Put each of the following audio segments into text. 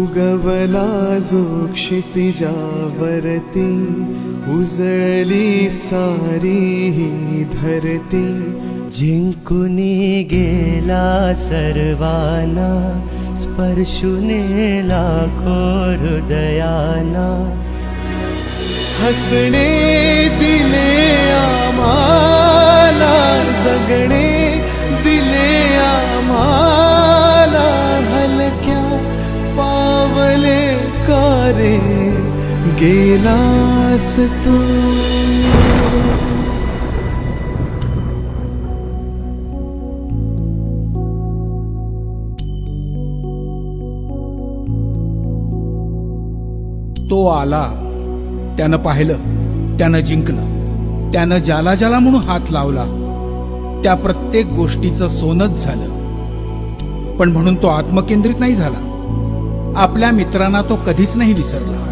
उगवला जो क्षितिजावरती, उजळली सारी ही धरती. जिंकुनी गेला सर्वांना, स्पर्शुने लाखो हृदयाना. हसणे दिले आम्हाला, जगणे दिले आम्हाला. हलक्या पावले कारे गेलास तू. तो आला, त्यानं पाहिलं, त्यानं जिंकलं. त्यानं ज्याला ज्याला म्हणून हात लावला त्या प्रत्येक गोष्टीचं सोनच झालं. पण म्हणून तो आत्मकेंद्रित नाही झाला. आपल्या मित्रांना तो कधीच नाही विसरला.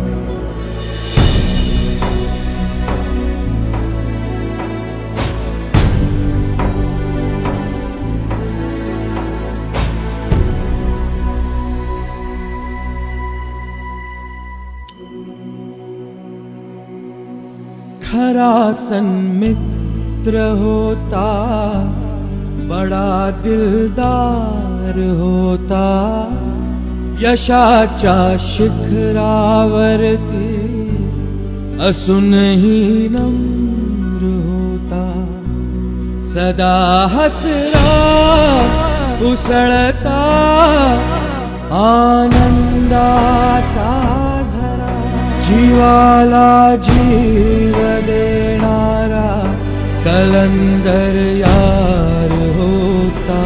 खरा सन्मित्र होता, बडा दिलदार होता. यशाच्या शिखरावरती असूनही नम्र होता. सदा हसरा उसळता आनंदाचा झरा. जीवाला जीव देणारा कलंदर यार होता.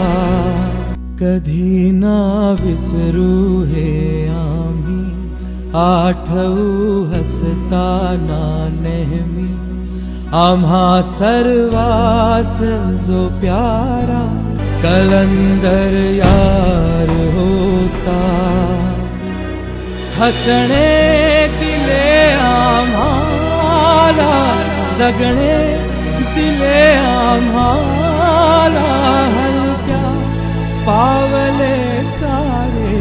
कधी ना विसरू हे आम्ही, आठवू हसताना नेहमी. आम्हा सर्वांस जो प्यारा कलंदर यार होता. हसणे दिले आम्हाला, जगणे दिले आम्हाला. हलक्या पावले सारे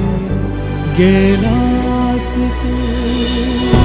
गेलास तू.